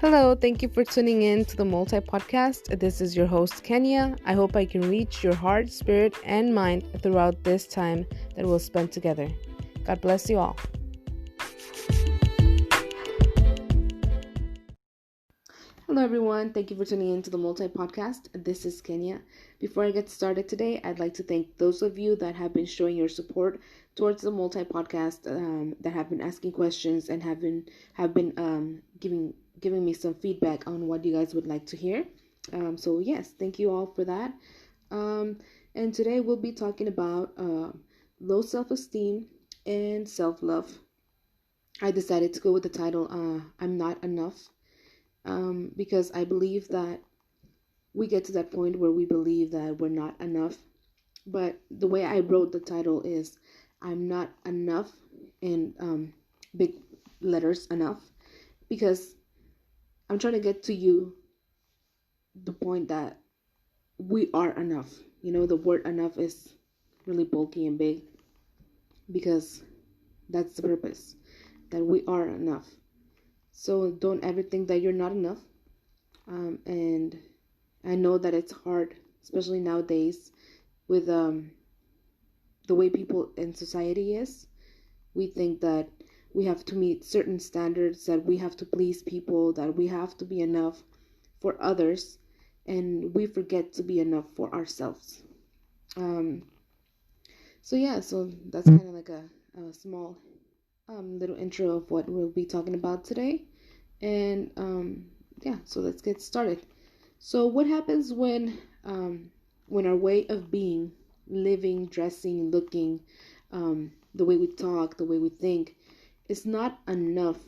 Hello, thank you for tuning in to the Multi Podcast. This is your host, Kenya. I hope I can reach your heart, spirit, and mind throughout this time that we'll spend together. God bless you all. Hello, everyone. Thank you for tuning in to the Multi Podcast. This is Kenya. Before I get started today, I'd like to thank those of you that have been showing your support towards the Multi Podcast, that have been asking questions and have been giving me some feedback on what you guys would like to hear. So yes, thank you all for that. And today we'll be talking about low self-esteem and self-love. I decided to go with the title "I'm Not Enough." Because I believe that we get to that point where we believe that we're not enough. But the way I wrote the title is I'm not enough in big letters enough, because I'm trying to get to you the point that we are enough. You know, the word enough is really bulky and big because that's the purpose, that we are enough. So don't ever think that you're not enough. And I know that it's hard, especially nowadays, with the way people in society is. We think that we have to meet certain standards, that we have to please people, that we have to be enough for others, and we forget to be enough for ourselves. Um, so that's kind of like a small little intro of what we'll be talking about today. And so let's get started. So what happens when our way of being, living, dressing, looking, the way we talk, the way we think, is not enough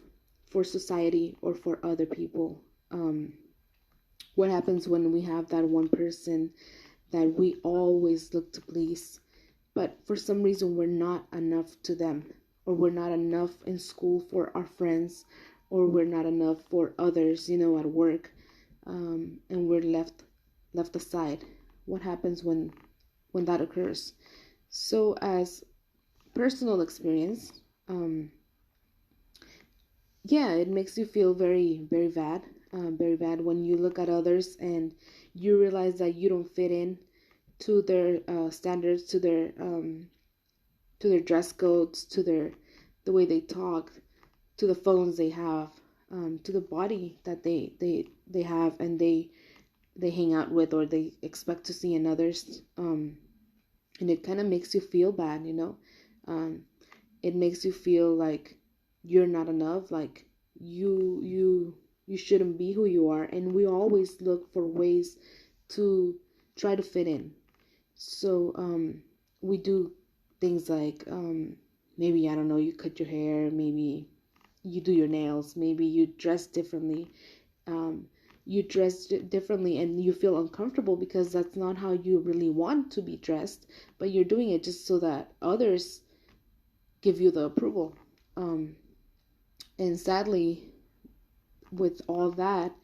for society or for other people? What happens when we have that one person that we always look to please, but for some reason we're not enough to them, or we're not enough in school for our friends, or we're not enough for others, at work, and we're left aside? What happens when that occurs? So, as personal experience, it makes you feel very, very bad, very bad when you look at others and you realize that you don't fit in to their standards, to their dress codes, to the way they talk, to the phones they have, to the body that they have, and they hang out with, or they expect to see in others. And it kind of makes you feel bad. It makes you feel like you're not enough, like you shouldn't be who you are, and we always look for ways to try to fit in. So we do things like, maybe, I don't know, you cut your hair, maybe you do your nails, maybe you dress differently. You dress differently and you feel uncomfortable because that's not how you really want to be dressed, but you're doing it just so that others give you the approval. And sadly, with all that,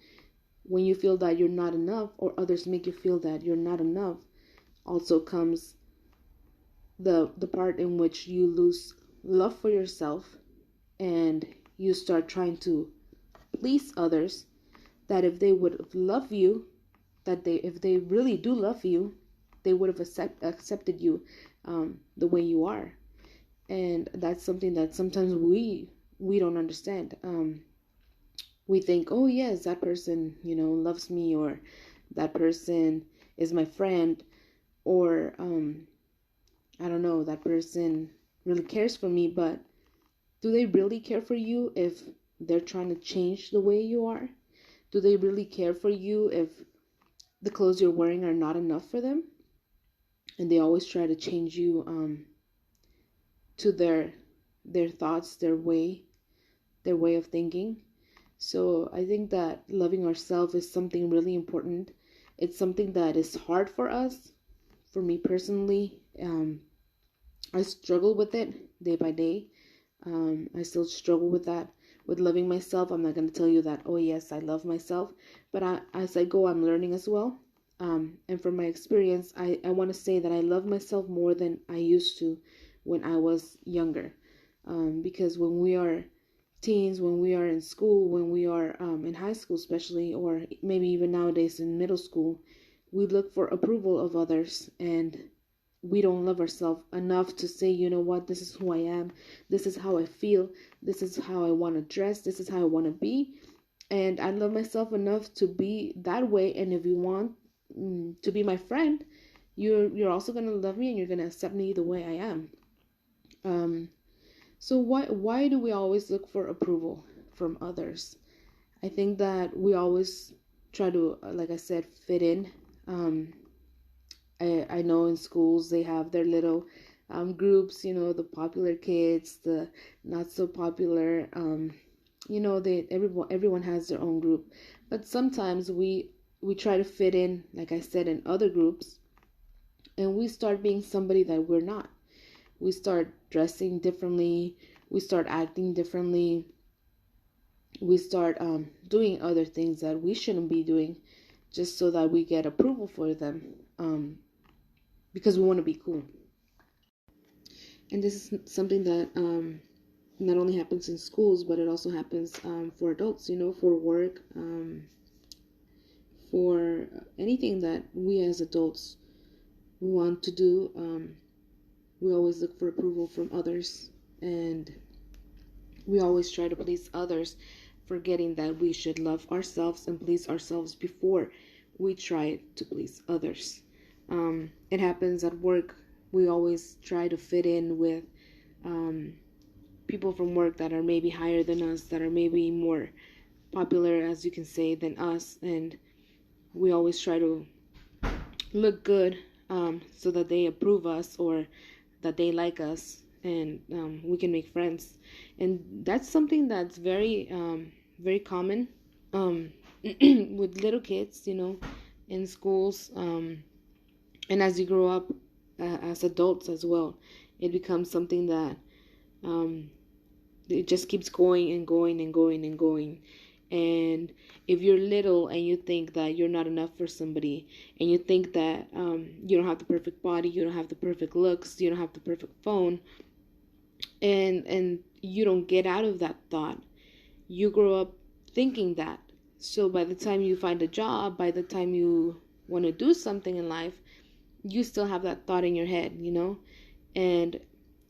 when you feel that you're not enough, or others make you feel that you're not enough, also comes the part in which you lose love for yourself, and you start trying to please others, that if they would love you, if they really do love you, they would have accepted you the way you are. And that's something that sometimes we don't understand. We think, oh yes, that person loves me, or that person is my friend, or I don't know, that person really cares for me. But do they really care for you if they're trying to change the way you are? Do they really care for you if the clothes you're wearing are not enough for them, and they always try to change you to their thoughts, their way of thinking? So I think that loving ourselves is something really important. It's something that is hard for us. For me personally, I struggle with it day by day. I still struggle with that, with loving myself. I'm not going to tell you that, oh yes, I love myself, but as I go, I'm learning as well. And from my experience, I want to say that I love myself more than I used to when I was younger. Because when we are teens, when we are in school, when we are in high school, especially, or maybe even nowadays in middle school, we look for approval of others, and we don't love ourselves enough to say, you know what, this is who I am, this is how I feel, this is how I want to dress, this is how I want to be, and I love myself enough to be that way. And if you want to be my friend, you're also gonna love me and you're gonna accept me the way I am. Um, so why do we always look for approval from others? I think that we always try to, like I said, fit in. Um, I know in schools they have their little groups, the popular kids, the not so popular. They everyone has their own group, but sometimes we try to fit in, like I said, in other groups, and we start being somebody that we're not. We start dressing differently. We start acting differently. We start doing other things that we shouldn't be doing, just so that we get approval for them. Because we want to be cool. And this is something that not only happens in schools, but it also happens for adults, for work, for anything that we as adults want to do. We always look for approval from others, and we always try to please others, forgetting that we should love ourselves and please ourselves before we try to please others. It happens at work. We always try to fit in with people from work that are maybe higher than us, that are maybe more popular, as you can say, than us, and we always try to look good so that they approve us or that they like us, and we can make friends. And that's something that's very common with little kids, in schools, and as you grow up as adults as well, it becomes something that um, it just keeps going and going and going and going. And if you're little and you think that you're not enough for somebody, and you think that you don't have the perfect body, you don't have the perfect looks, you don't have the perfect phone, and you don't get out of that thought, you grow up thinking that. So by the time you find a job, by the time you want to do something in life, you still have that thought in your head, and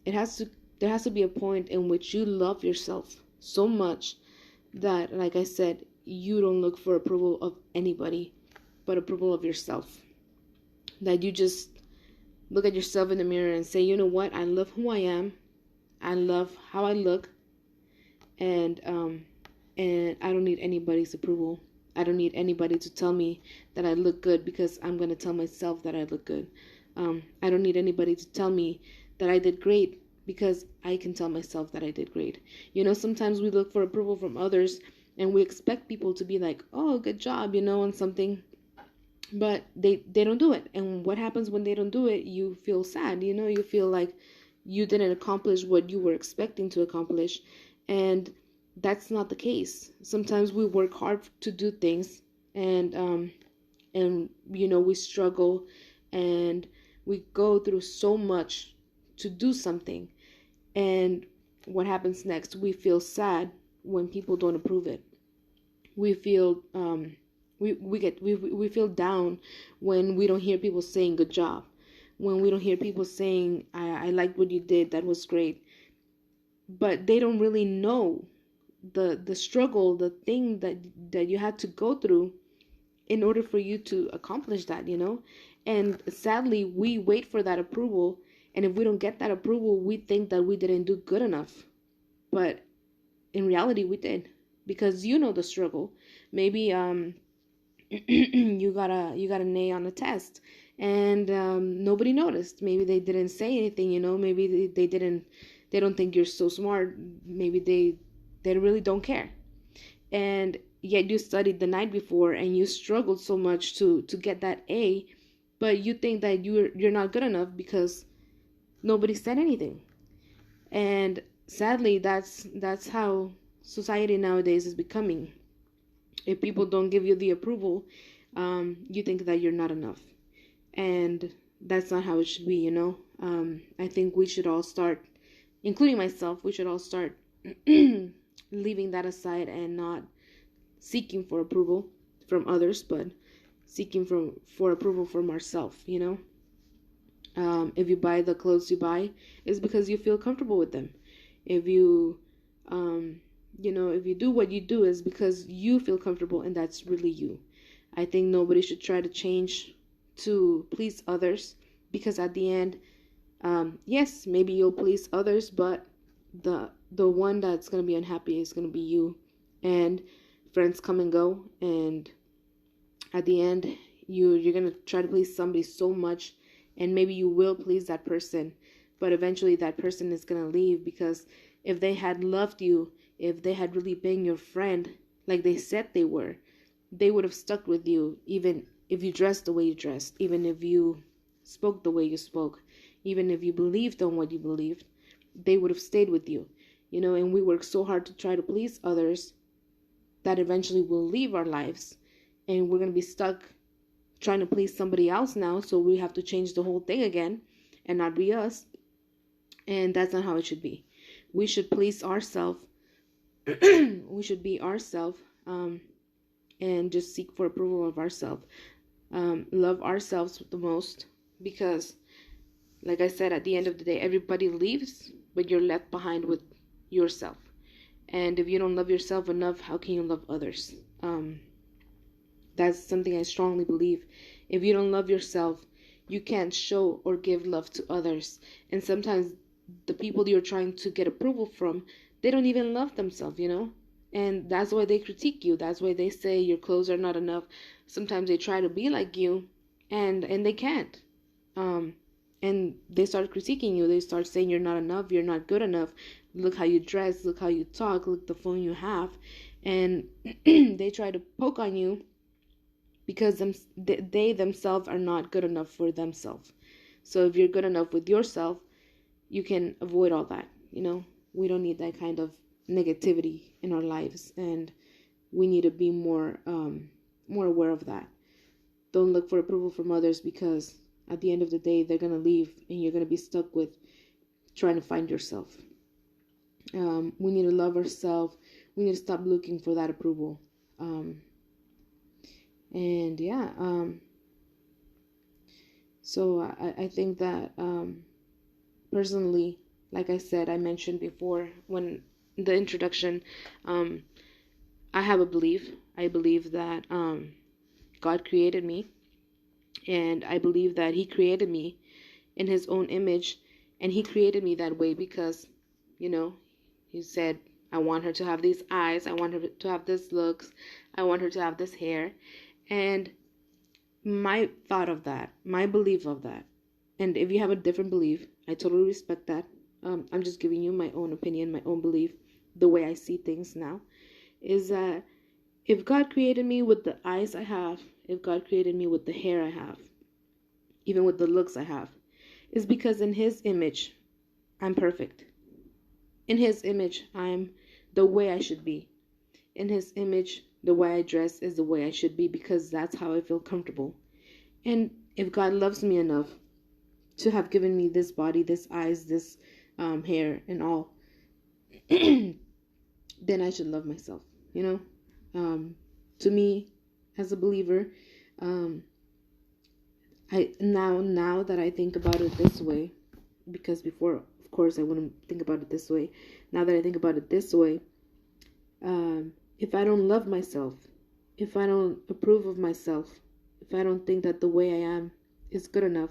it has to there has to be a point in which you love yourself so much that, like I said, you don't look for approval of anybody but approval of yourself. That you just look at yourself in the mirror and say, you know what, I love who I am, I love how I look, and I don't need anybody's approval. I don't need anybody to tell me that I look good, because I'm going to tell myself that I look good. I don't need anybody to tell me that I did great, because I can tell myself that I did great. Sometimes we look for approval from others and we expect people to be like, oh, good job, on something, but they don't do it. And what happens when they don't do it? You feel sad, you feel like you didn't accomplish what you were expecting to accomplish. And that's not the case. Sometimes we work hard to do things, and we struggle, and we go through so much to do something. And what happens next? We feel sad when people don't approve it. We feel we feel down when we don't hear people saying good job, when we don't hear people saying I liked what you did, that was great. But they don't really know the struggle, the thing that you had to go through in order for you to accomplish that. And sadly, we wait for that approval, and if we don't get that approval, we think that we didn't do good enough. But in reality, we did, because the struggle. Maybe you got an A on a test, and nobody noticed. Maybe they didn't say anything. Maybe they don't think you're so smart. Maybe they really don't care. And yet you studied the night before and you struggled so much to get that A, but you think that you're not good enough because nobody said anything. And sadly, that's how society nowadays is becoming. If people don't give you the approval, you think that you're not enough, and that's not how it should be. I think we should all start, including myself, we should all start leaving that aside and not seeking for approval from others, but seeking for approval from ourselves, If you buy the clothes you buy, it's because you feel comfortable with them. If you, if you do what you do, is because you feel comfortable and that's really you. I think nobody should try to change to please others, because at the end, yes, maybe you'll please others, but the one that's going to be unhappy is going to be you. And friends come and go, and at the end, you're going to try to please somebody so much, and maybe you will please that person, but eventually that person is going to leave, because if they had loved you, if they had really been your friend like they said they were, they would have stuck with you, even if you dressed the way you dressed, even if you spoke the way you spoke, even if you believed on what you believed, they would have stayed with you. And we work so hard to try to please others that eventually will leave our lives, and we're going to be stuck trying to please somebody else now, so we have to change the whole thing again and not be us. And that's not how it should be. We should please ourselves. We should be ourselves, and just seek for approval of ourselves. Love ourselves the most, because like I said, at the end of the day, everybody leaves, but you're left behind with yourself. And if you don't love yourself enough, how can you love others? That's something I strongly believe. If you don't love yourself, you can't show or give love to others. And sometimes the people you're trying to get approval from, they don't even love themselves, And that's why they critique you. That's why they say your clothes are not enough. Sometimes they try to be like you, and they can't. And they start critiquing you. They start saying you're not enough, you're not good enough. Look how you dress, look how you talk, look the phone you have. And they try to poke on you because they themselves are not good enough for themselves. So if you're good enough with yourself, you can avoid all that. We don't need that kind of negativity in our lives, and we need to be more aware of that. Don't look for approval from others, because at the end of the day, they're going to leave and you're going to be stuck with trying to find yourself. We need to love ourselves. We need to stop looking for that approval. And yeah, so I think that personally, like I said, I mentioned before when the introduction, I have a belief. I believe that God created me, and I believe that He created me in His own image, and He created me that way because, He said, I want her to have these eyes, I want her to have this looks, I want her to have this hair. And my thought of that, my belief of that, and if you have a different belief, I totally respect that. I'm just giving you my own opinion, my own belief, the way I see things now, is that if God created me with the eyes I have, if God created me with the hair I have, even with the looks I have, is because in His image, I'm perfect. In His image, I'm the way I should be. In His image, the way I dress is the way I should be, because that's how I feel comfortable. And if God loves me enough to have given me this body, this eyes, this hair, and all, then I should love myself, To me, as a believer, I now that I think about it this way, because before, of course, I wouldn't think about it this way. Now that I think about it this way, if I don't love myself, if I don't approve of myself, if I don't think that the way I am is good enough,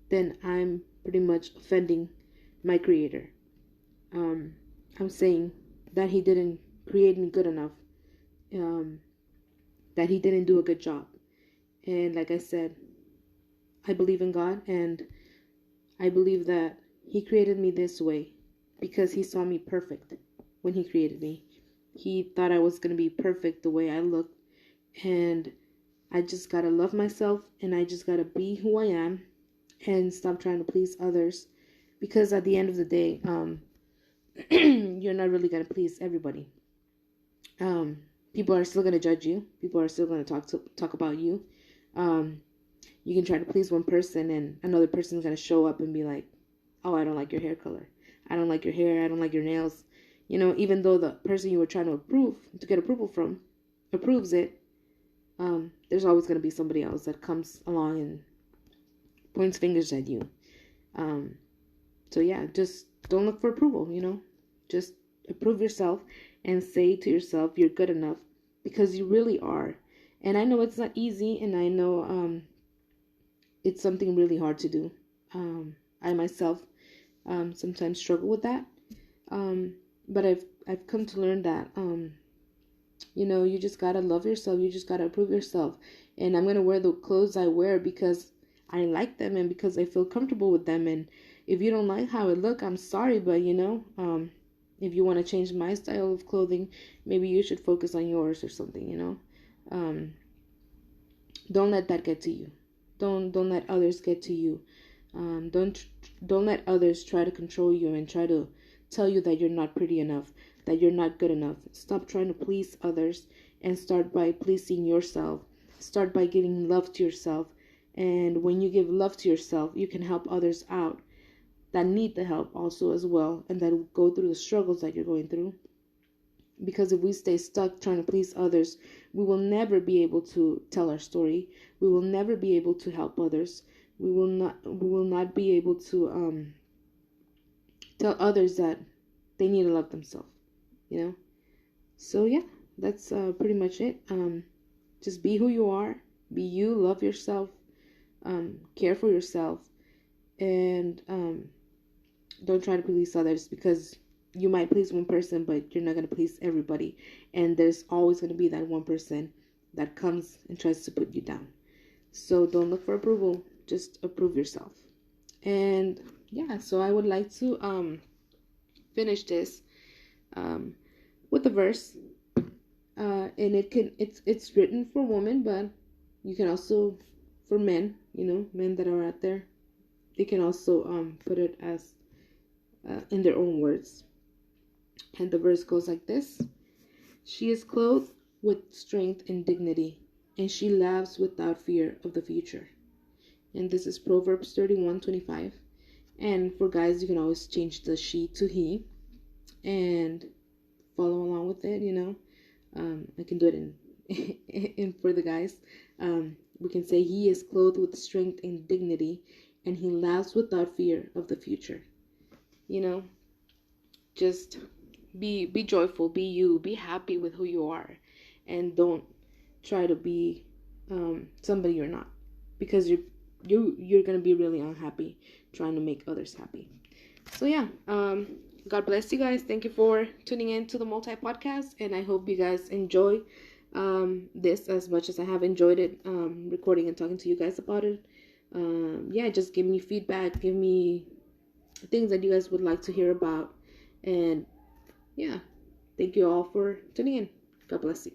then I'm pretty much offending my Creator. I'm saying that He didn't create me good enough, that He didn't do a good job. And like I said, I believe in God, and I believe that He created me this way because He saw me perfect when He created me. He thought I was going to be perfect the way I looked, and I just got to love myself, and I just got to be who I am and stop trying to please others, because at the end of the day, you're not really going to please everybody. People are still going to judge you. People are still going to talk about you. You can try to please one person, and another person's going to show up and be like, oh, I don't like your hair color. I don't like your hair. I don't like your nails. Even though the person you were trying to get approval from approves it, there's always going to be somebody else that comes along and points fingers at you. So yeah, just don't look for approval, just approve yourself and say to yourself you're good enough, because you really are. And I know it's not easy, and I know it's something really hard to do. I myself sometimes struggle with that. But I've come to learn that you just gotta love yourself. You just gotta approve yourself. And I'm gonna wear the clothes I wear because I like them and because I feel comfortable with them. And if you don't like how it look, I'm sorry, but if you want to change my style of clothing, maybe you should focus on yours or something. Don't let that get to you. Don't let others get to you. Don't let others try to control you and try to tell you that you're not pretty enough, that you're not good enough. Stop trying to please others and start by pleasing yourself. Start by giving love to yourself. And when you give love to yourself, you can help others out that need the help also as well, and that go through the struggles that you're going through. Because if we stay stuck trying to please others, we will never be able to tell our story. We will never be able to help others. We will not be able to tell others that they need to love themselves. So yeah, that's pretty much it. Just be who you are. Be you. Love yourself. Care for yourself. And don't try to please others, because you might please one person, but you're not going to please everybody. And there's always going to be that one person that comes and tries to put you down. So don't look for approval. Just approve yourself. And yeah, so I would like to finish this with a verse. And it's written for women, but you can also, for men, men that are out there, they can also put it as in their own words. And the verse goes like this: She is clothed with strength and dignity, and she laughs without fear of the future. And this is Proverbs 31:25. And for guys, you can always change the she to he and follow along with it. I can do it in for the guys. We can say he is clothed with strength and dignity, and he laughs without fear of the future. Just be joyful, be you, be happy with who you are, and don't try to be somebody you're not, because you're gonna be really unhappy trying to make others happy. So yeah, God bless you guys. Thank you for tuning in to the Multi Podcast, and I hope you guys enjoy this as much as I have enjoyed it, recording and talking to you guys about it. Yeah, just give me feedback, give me things that you guys would like to hear about, and yeah, thank you all for tuning in. God bless you.